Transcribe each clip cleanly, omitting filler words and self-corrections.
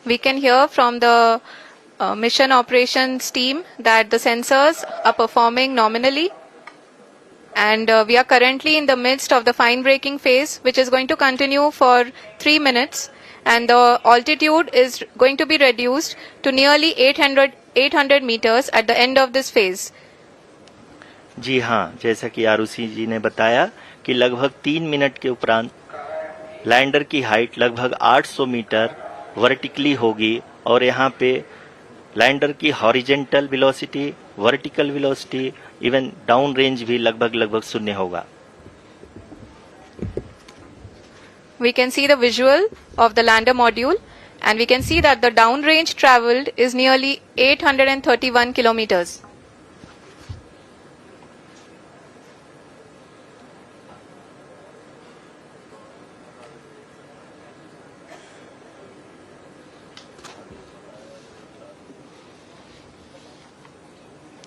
We can hear from the mission operations team that the sensors are performing nominally, and we are currently in the midst of the fine braking phase, which is going to continue for 3 minutes, and the altitude is going to be reduced to nearly 800 meters at the end of this phase. जी हाँ, जैसा कि आरुषि जी ने बताया कि लगभग 3 minute के उपरांत lander की हाइट लगभग 800 मीटर वर्टिकली होगी और यहाँ पे लैंडर की horizontal velocity, vertical velocity, even down range भी लगभग शून्य होगा. We can see the visual of the lander module, and we can see that the down range traveled is nearly 831 kilometers.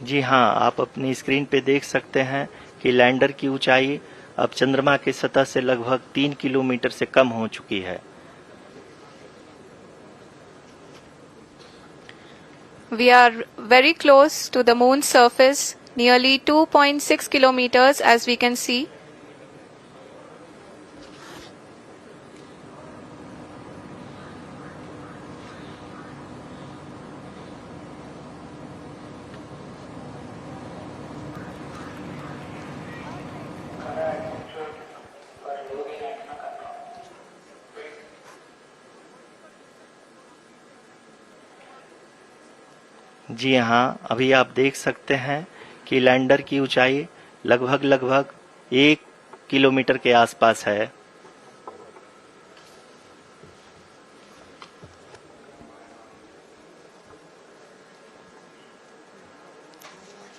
जी हाँ, आप अपनी स्क्रीन पे देख सकते हैं कि लैंडर की ऊंचाई अब चंद्रमा की सतह से लगभग 3 किलोमीटर से कम हो चुकी है. We are very close to the moon's surface, nearly 2.6 kilometers as we can see. जी हाँ, अभी आप देख सकते हैं कि लैंडर की ऊंचाई लगभग 1 किलोमीटर के आसपास है.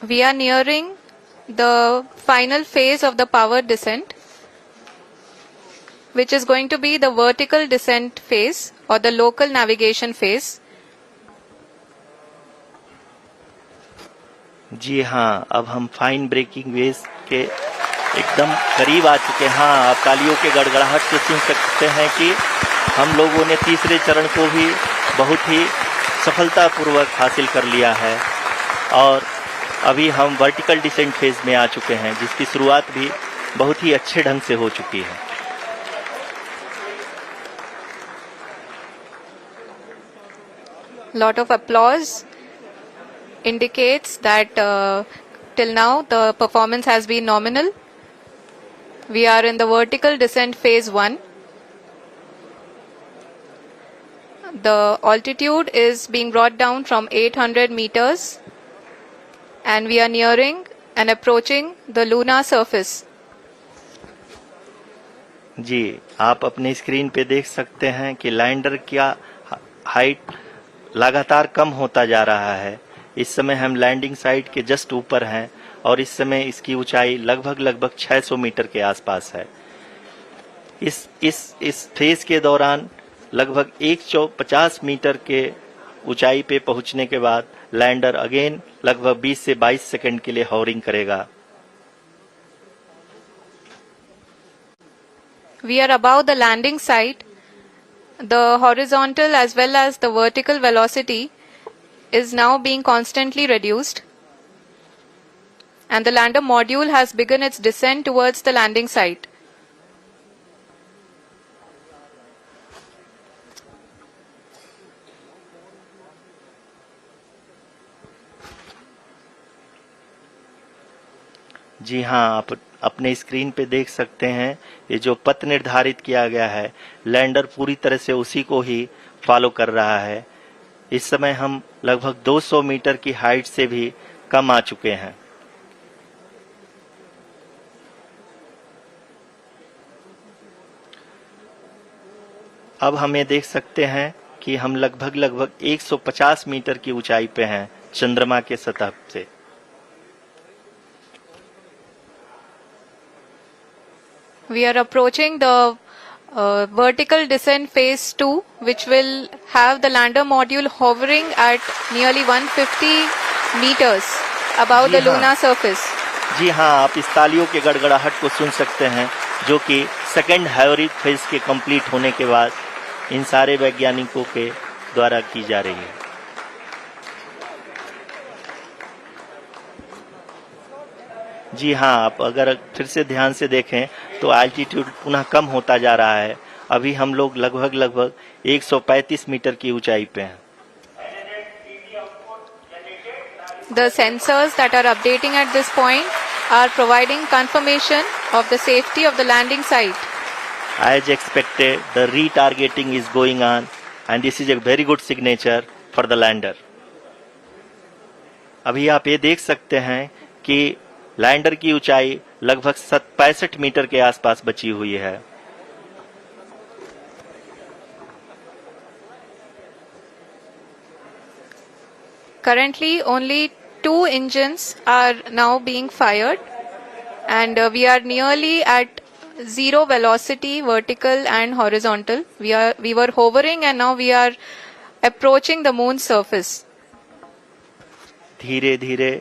We are nearing the final phase of the power descent, which is going to be the vertical descent phase or the local navigation phase. जी हाँ, अब हम फाइन ब्रेकिंग वेव के एकदम करीब आ चुके हैं. हाँ, आप तालियों के गड़गड़ाहट से सुन सकते हैं कि हम लोगों ने तीसरे चरण को भी बहुत ही सफलतापूर्वक हासिल कर लिया है और अभी हम वर्टिकल डिसेंट फेज में आ चुके हैं, जिसकी शुरुआत भी बहुत ही अच्छे ढंग से हो चुकी है. Lot of applause indicates that till now the performance has been nominal. We are in the vertical descent phase 1. The altitude is being brought down from 800 meters and we are nearing and approaching the lunar surface. जी, आप अपने screen पे देख सकते हैं कि lander का height लगातार कम होता जा रहा है. इस समय हम लैंडिंग साइट के जस्ट ऊपर हैं और इस समय इसकी ऊंचाई लगभग 600 मीटर के आसपास है. इस फेज के दौरान लगभग 150 मीटर के ऊंचाई पे पहुंचने के बाद लैंडर अगेन लगभग 20 से 22 सेकंड के लिए हॉवरिंग करेगा. We are above the landing site. The horizontal as well as the vertical velocity is now being constantly reduced, and the lander module has begun its descent towards the landing site. जी हाँ, आप अपने screen पे देख सकते हैं ये जो पथ निर्धारित किया गया है, लैंडर पूरी तरह से उसी को ही फॉलो कर रहा है. इस समय हम लगभग 200 मीटर की हाइट से भी कम आ चुके हैं. अब हम ये देख सकते हैं कि हम लगभग 150 मीटर की ऊंचाई पे हैं चंद्रमा के सतह से. We are approaching the vertical descent phase 2, which will have the lander module hovering at nearly 150 meters above the lunar surface. जी हाँ, आप इस तालियों के गड़गड़ाहट को सुन सकते हैं, जो कि सेकेंड हाइब्रिड फेज के कंप्लीट होने के बाद इन सारे वैज्ञानिकों के द्वारा की जा रही है। जी हाँ, आप अगर फिर से ध्यान से देखें तो एल्टीट्यूड पुनः कम होता जा रहा है। अभी हम लोग लगभग 135 मीटर की ऊंचाई पे हैं। The sensors that are updating at this point are providing confirmation of the safety of the landing site. As expected, the retargeting is going on and this is a very good signature for the lander. अभी आप ये देख सकते हैं कि lander की ऊंचाई लगभग 65 मीटर के आसपास बची हुई है। Currently, only 2 engines are now being fired, and we are nearly at zero velocity, vertical and horizontal. We were hovering, and now we are approaching the moon's surface. धीरे धीरे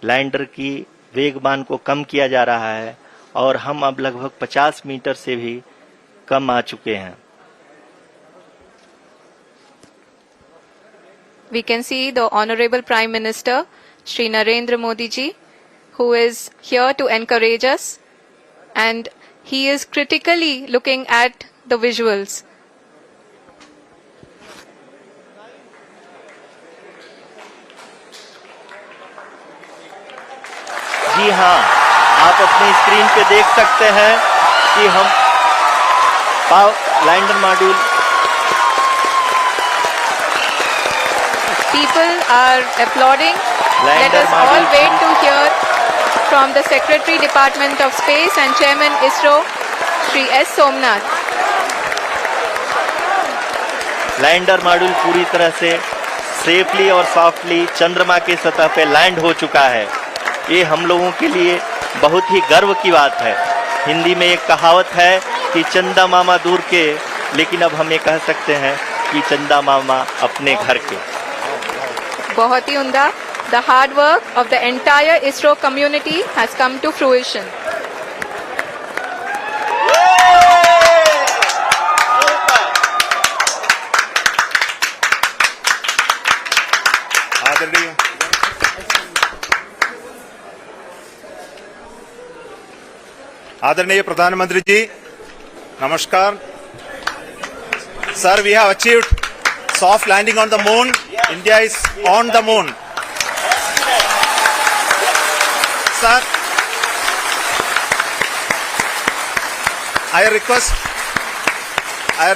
लैंडर की वेगमान को कम किया जा रहा है और हम अब लगभग 50 मीटर से भी कम आ चुके हैं। We can see the Honorable Prime Minister, Shri Narendra Modi ji, who is here to encourage us, and he is critically looking at the visuals. जी हाँ, आप अपनी स्क्रीन पे देख सकते हैं कि हम lander module People are applauding. Let us all wait to hear from the Secretary Department of Space and Chairman ISRO, Shri S. Somnath. Lander module पूरी तरह से सेफली और सॉफ्टली चंद्रमा की सतह पे लैंड हो चुका है। ये हम लोगों के लिए बहुत ही गर्व की बात है। हिंदी में एक कहावत है कि चंदा मामा दूर के, लेकिन अब हम ये कह सकते हैं कि चंदा मामा अपने घर के। बहुत ही उम्दा. The hard work of the entire ISRO community has come to fruition. आदरणीय प्रधानमंत्री जी, नमस्कार। Sir, we have achieved soft landing on the moon. India is on the moon. Sir, I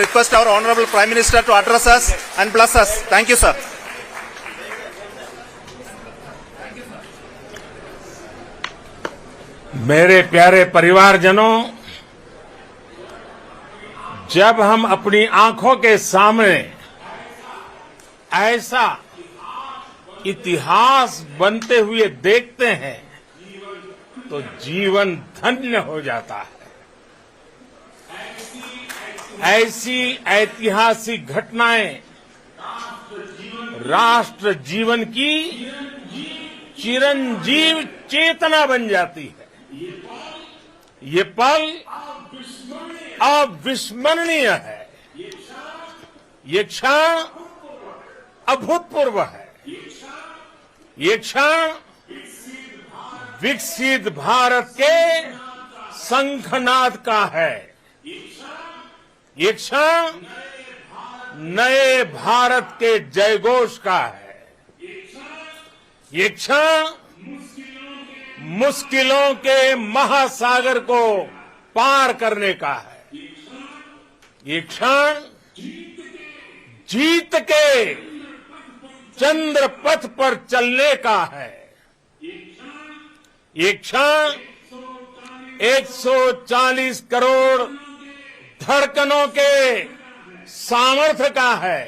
request our Honorable Prime Minister to address us and bless us. Thank you, sir. मेरे प्यारे परिवारजनों, जब हम अपनी आंखों के सामने ऐसा इतिहास बनते हुए देखते हैं तो जीवन धन्य हो जाता है। ऐसी ऐतिहासिक घटनाएं राष्ट्र जीवन की चिरंजीव चेतना बन जाती है। ये पल अविस्मरणीय है। ये क्षण अभूतपूर्व है। ये क्षण विकसित भारत के शंखनाद का है। ये क्षण नए भारत के जयघोष का है। ये क्षण मुश्किलों के महासागर को पार करने का है। ये क्षण जीत के चंद्र पथ पर चलने का है। ये क्षण 140 करोड़ धड़कनों के सामर्थ्य का है।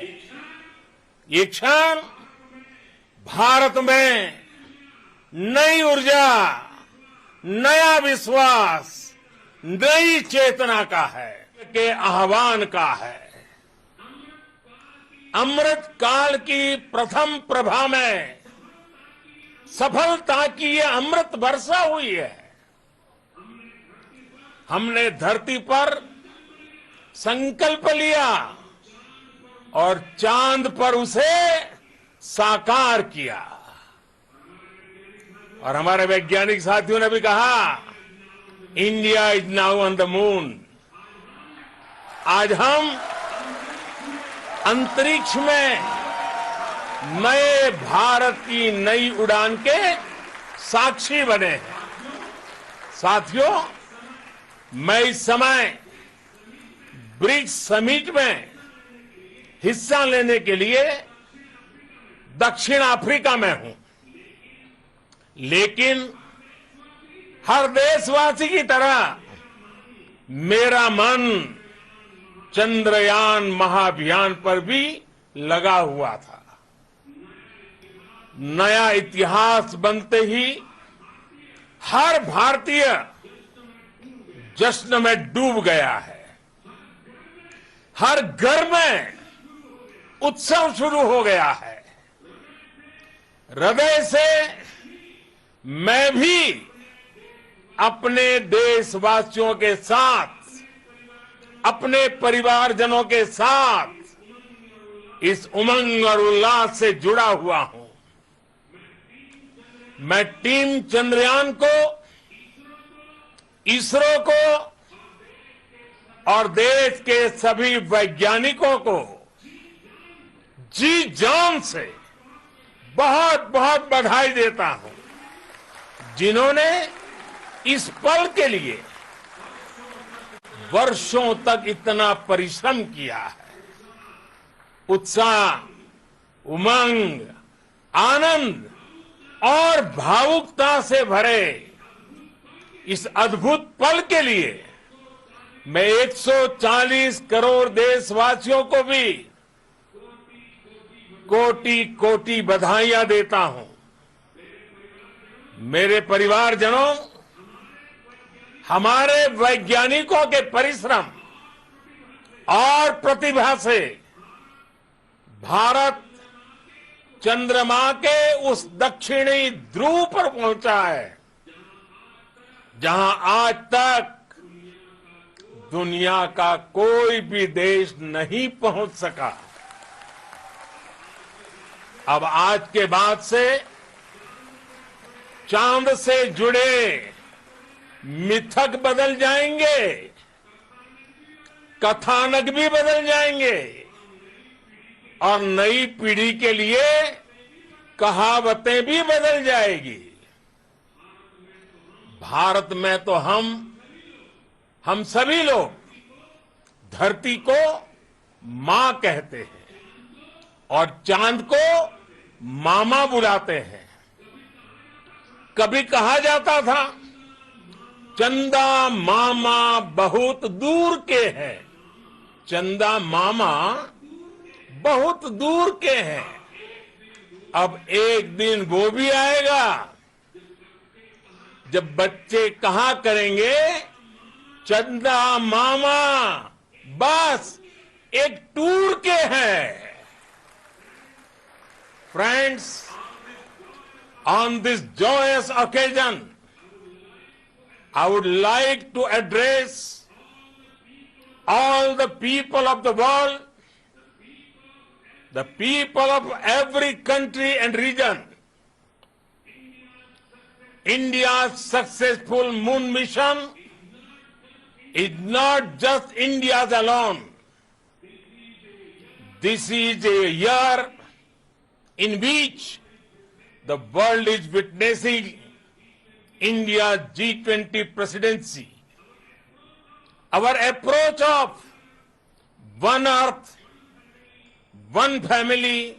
ये क्षण भारत में नई ऊर्जा, नया विश्वास, नई चेतना का है, के आह्वान का है। अमृत काल की प्रथम प्रभा में सफलता की ये अमृत वर्षा हुई है। हमने धरती पर संकल्प लिया और चांद पर उसे साकार किया। और हमारे वैज्ञानिक साथियों ने भी कहा, India is now on the moon. आज हम अंतरिक्ष में नए भारत की नई उड़ान के साक्षी बने हैं। साथियों, मैं इस समय ब्रिक्स समिट में हिस्सा लेने के लिए दक्षिण अफ्रीका में हूं, लेकिन हर देशवासी की तरह मेरा मन चंद्रयान महाअभियान पर भी लगा हुआ था। नया इतिहास बनते ही हर भारतीय जश्न में डूब गया है। हर घर में उत्सव शुरू हो गया है। हृदय से मैं भी अपने देशवासियों के साथ, अपने परिवारजनों के साथ इस उमंग और उल्लास से जुड़ा हुआ हूं। मैं टीम चंद्रयान को, इसरो को और देश के सभी वैज्ञानिकों को जी जान से बहुत बहुत बधाई देता हूं, जिन्होंने इस पल के लिए वर्षों तक इतना परिश्रम किया है। उत्साह, उमंग, आनंद और भावुकता से भरे इस अद्भुत पल के लिए मैं 140 करोड़ देशवासियों को भी कोटि कोटि बधाइयां देता हूं। मेरे परिवारजनों, हमारे वैज्ञानिकों के परिश्रम और प्रतिभा से भारत चंद्रमा के उस दक्षिणी ध्रुव पर पहुंचा है, जहां आज तक दुनिया का कोई भी देश नहीं पहुंच सका। अब आज के बाद से चांद से जुड़े मिथक बदल जाएंगे, कथानक भी बदल जाएंगे और नई पीढ़ी के लिए कहावतें भी बदल जाएगी। भारत में तो हम सभी लोग धरती को मां कहते हैं और चांद को मामा बुलाते हैं। कभी कहा जाता था, चंदा मामा बहुत दूर के हैं। चंदा मामा बहुत दूर के हैं। अब एक दिन वो भी आएगा जब बच्चे कहा करेंगे, चंदा मामा बस एक टूर के हैं। Friends, on this joyous occasion, I would like to address all the people of the world, the people of every country and region. India's successful moon mission is not just India's alone. This is a year in which the world is witnessing India's G20 presidency. Our approach of one earth, one family,